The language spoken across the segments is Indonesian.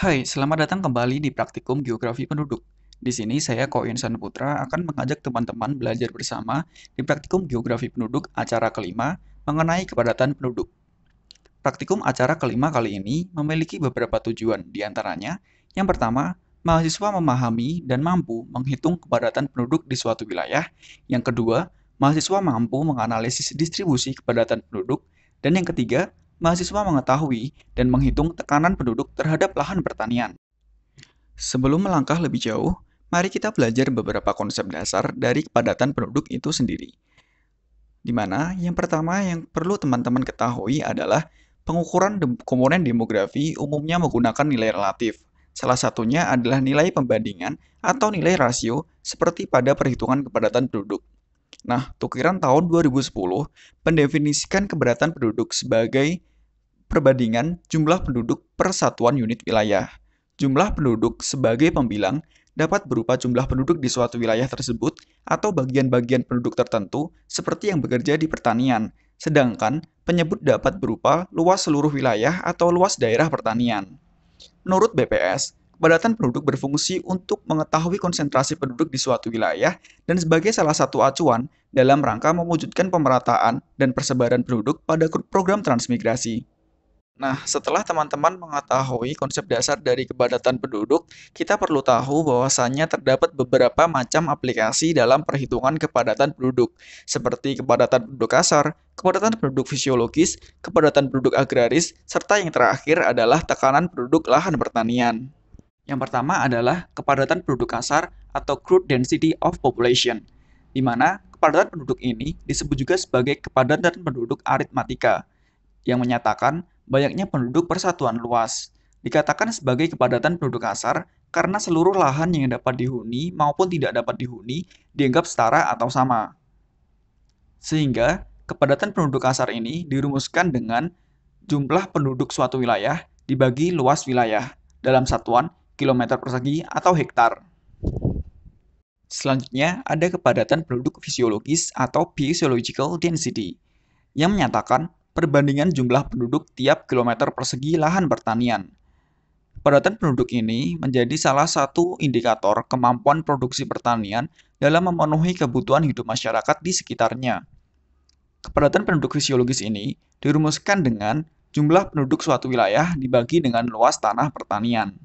Hai, selamat datang kembali di Praktikum Geografi Penduduk. Di sini saya Ko Insan Putra akan mengajak teman-teman belajar bersama di Praktikum Geografi Penduduk acara kelima mengenai kepadatan penduduk. Praktikum acara kelima kali ini memiliki beberapa tujuan, di antaranya yang pertama, mahasiswa memahami dan mampu menghitung kepadatan penduduk di suatu wilayah. Yang kedua, mahasiswa mampu menganalisis distribusi kepadatan penduduk. Dan yang ketiga, mahasiswa mengetahui dan menghitung tekanan penduduk terhadap lahan pertanian. Sebelum melangkah lebih jauh, mari kita belajar beberapa konsep dasar dari kepadatan penduduk itu sendiri. Di mana yang pertama yang perlu teman-teman ketahui adalah pengukuran komponen demografi umumnya menggunakan nilai relatif. Salah satunya adalah nilai pembandingan atau nilai rasio seperti pada perhitungan kepadatan penduduk. Nah, tukiran tahun 2010 mendefinisikan kepadatan penduduk sebagai perbandingan jumlah penduduk per satuan unit wilayah. Jumlah penduduk sebagai pembilang dapat berupa jumlah penduduk di suatu wilayah tersebut atau bagian-bagian penduduk tertentu seperti yang bekerja di pertanian, sedangkan penyebut dapat berupa luas seluruh wilayah atau luas daerah pertanian. Menurut BPS, kepadatan penduduk berfungsi untuk mengetahui konsentrasi penduduk di suatu wilayah dan sebagai salah satu acuan dalam rangka mewujudkan pemerataan dan persebaran penduduk pada program transmigrasi. Nah, setelah teman-teman mengetahui konsep dasar dari kepadatan penduduk, kita perlu tahu bahwasannya terdapat beberapa macam aplikasi dalam perhitungan kepadatan penduduk, seperti kepadatan penduduk kasar, kepadatan penduduk fisiologis, kepadatan penduduk agraris, serta yang terakhir adalah tekanan penduduk lahan pertanian. Yang pertama adalah kepadatan penduduk kasar atau crude density of population, di mana kepadatan penduduk ini disebut juga sebagai kepadatan penduduk aritmatika, yang menyatakan banyaknya penduduk persatuan luas. Dikatakan sebagai kepadatan penduduk kasar karena seluruh lahan yang dapat dihuni maupun tidak dapat dihuni dianggap setara atau sama. Sehingga kepadatan penduduk kasar ini dirumuskan dengan jumlah penduduk suatu wilayah dibagi luas wilayah dalam satuan kilometer persegi atau hektar. Selanjutnya ada kepadatan penduduk fisiologis atau physiological density yang menyatakan perbandingan jumlah penduduk tiap kilometer persegi lahan pertanian. Kepadatan penduduk ini menjadi salah satu indikator kemampuan produksi pertanian dalam memenuhi kebutuhan hidup masyarakat di sekitarnya. Kepadatan penduduk fisiologis ini dirumuskan dengan jumlah penduduk suatu wilayah dibagi dengan luas tanah pertanian.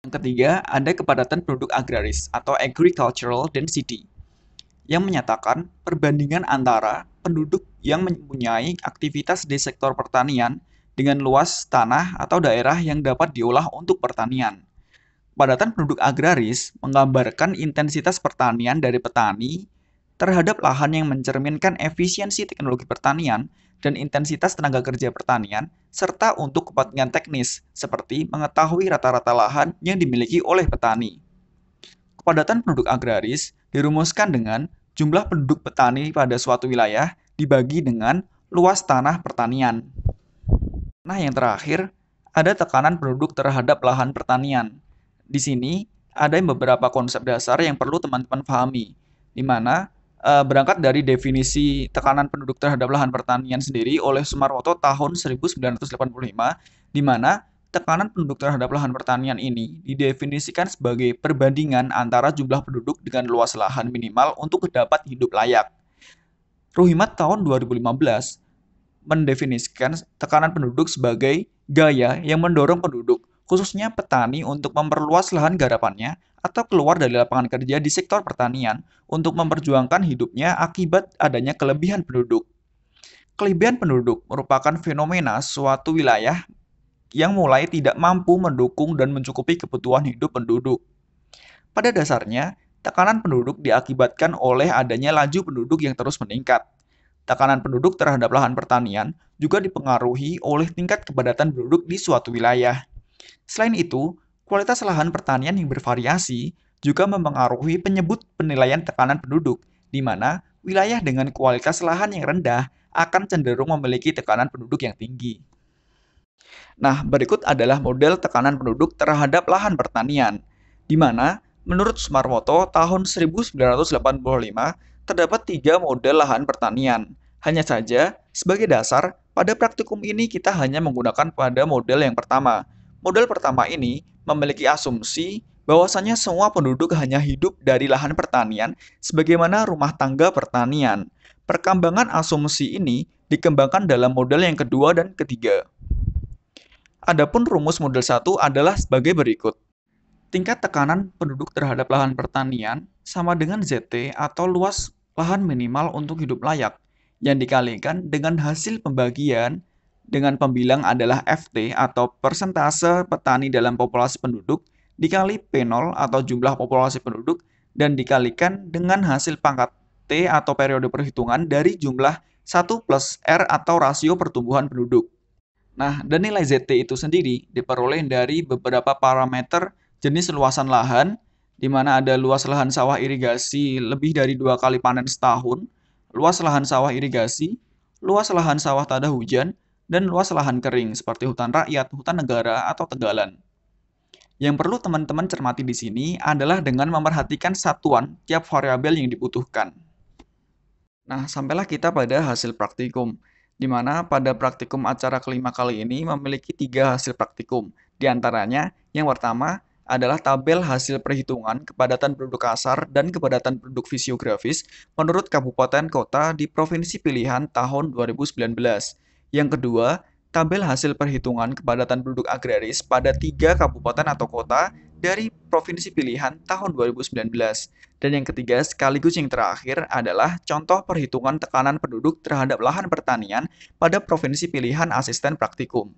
Yang ketiga, ada kepadatan penduduk agraris atau agricultural density yang menyatakan perbandingan antara penduduk yang mempunyai aktivitas di sektor pertanian dengan luas tanah atau daerah yang dapat diolah untuk pertanian. Kepadatan penduduk agraris menggambarkan intensitas pertanian dari petani terhadap lahan yang mencerminkan efisiensi teknologi pertanian dan intensitas tenaga kerja pertanian, serta untuk kepentingan teknis, seperti mengetahui rata-rata lahan yang dimiliki oleh petani. Kepadatan penduduk agraris dirumuskan dengan jumlah penduduk petani pada suatu wilayah dibagi dengan luas tanah pertanian. Nah, yang terakhir, ada tekanan penduduk terhadap lahan pertanian. Di sini ada beberapa konsep dasar yang perlu teman-teman pahami, di mana berangkat dari definisi tekanan penduduk terhadap lahan pertanian sendiri oleh Sumarwoto tahun 1985, di mana tekanan penduduk terhadap lahan pertanian ini didefinisikan sebagai perbandingan antara jumlah penduduk dengan luas lahan minimal untuk dapat hidup layak. Ruhimat tahun 2015 mendefinisikan tekanan penduduk sebagai gaya yang mendorong penduduk, khususnya petani, untuk memperluas lahan garapannya atau keluar dari lapangan kerja di sektor pertanian untuk memperjuangkan hidupnya akibat adanya kelebihan penduduk. Kelebihan penduduk merupakan fenomena suatu wilayah yang mulai tidak mampu mendukung dan mencukupi kebutuhan hidup penduduk. Pada dasarnya, tekanan penduduk diakibatkan oleh adanya laju penduduk yang terus meningkat. Tekanan penduduk terhadap lahan pertanian juga dipengaruhi oleh tingkat kepadatan penduduk di suatu wilayah. Selain itu, kualitas lahan pertanian yang bervariasi juga mempengaruhi penyebut penilaian tekanan penduduk, di mana wilayah dengan kualitas lahan yang rendah akan cenderung memiliki tekanan penduduk yang tinggi. Nah, berikut adalah model tekanan penduduk terhadap lahan pertanian, di mana menurut Sumarwoto tahun 1985 terdapat 3 model lahan pertanian. Hanya saja, sebagai dasar, pada praktikum ini kita hanya menggunakan pada model yang pertama, Model pertama ini memiliki asumsi bahwasanya semua penduduk hanya hidup dari lahan pertanian sebagaimana rumah tangga pertanian. Perkembangan asumsi ini dikembangkan dalam model yang kedua dan ketiga. Adapun rumus model 1 adalah sebagai berikut. Tingkat tekanan penduduk terhadap lahan pertanian sama dengan ZT atau luas lahan minimal untuk hidup layak yang dikalikan dengan hasil pembagian dengan pembilang adalah FT atau persentase petani dalam populasi penduduk dikali P0 atau jumlah populasi penduduk dan dikalikan dengan hasil pangkat T atau periode perhitungan dari jumlah 1 plus R atau rasio pertumbuhan penduduk. Nah, dan nilai ZT itu sendiri diperoleh dari beberapa parameter jenis luasan lahan, di mana ada luas lahan sawah irigasi lebih dari 2 kali panen setahun, luas lahan sawah irigasi, luas lahan sawah tada hujan, dan luas lahan kering seperti hutan rakyat, hutan negara, atau tegalan. Yang perlu teman-teman cermati di sini adalah dengan memperhatikan satuan tiap variabel yang dibutuhkan. Nah, sampailah kita pada hasil praktikum, di mana pada praktikum acara kelima kali ini memiliki 3 hasil praktikum. Di antaranya, yang pertama adalah tabel hasil perhitungan kepadatan penduduk kasar dan kepadatan penduduk fisiografis menurut kabupaten kota di provinsi pilihan tahun 2019. Yang kedua, tabel hasil perhitungan kepadatan penduduk agraris pada 3 kabupaten atau kota dari provinsi pilihan tahun 2019. Dan yang ketiga, sekaligus yang terakhir adalah contoh perhitungan tekanan penduduk terhadap lahan pertanian pada provinsi pilihan asisten praktikum.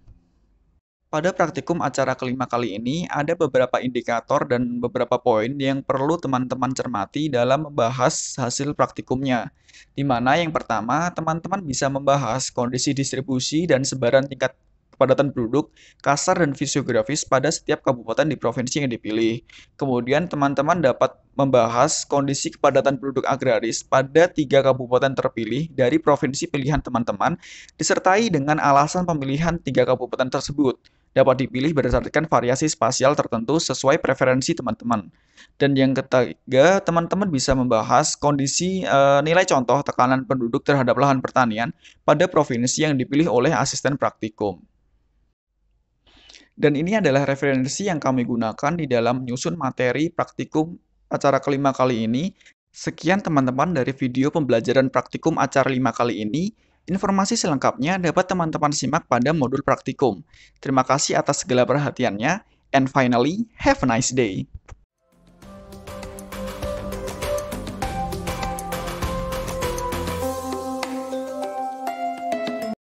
Pada praktikum acara kelima kali ini, ada beberapa indikator dan beberapa poin yang perlu teman-teman cermati dalam membahas hasil praktikumnya. Di mana yang pertama, teman-teman bisa membahas kondisi distribusi dan sebaran tingkat kepadatan penduduk, kasar dan fisiografis pada setiap kabupaten di provinsi yang dipilih. Kemudian teman-teman dapat membahas kondisi kepadatan penduduk agraris pada 3 kabupaten terpilih dari provinsi pilihan teman-teman, disertai dengan alasan pemilihan 3 kabupaten tersebut dapat dipilih berdasarkan variasi spasial tertentu sesuai preferensi teman-teman. Dan yang ketiga, teman-teman bisa membahas kondisi nilai contoh tekanan penduduk terhadap lahan pertanian pada provinsi yang dipilih oleh asisten praktikum. Dan ini adalah referensi yang kami gunakan di dalam menyusun materi praktikum acara kelima kali ini. Sekian teman-teman dari video pembelajaran praktikum acara 5 kali ini. Informasi selengkapnya dapat teman-teman simak pada modul praktikum. Terima kasih atas segala perhatiannya. And finally, have a nice day.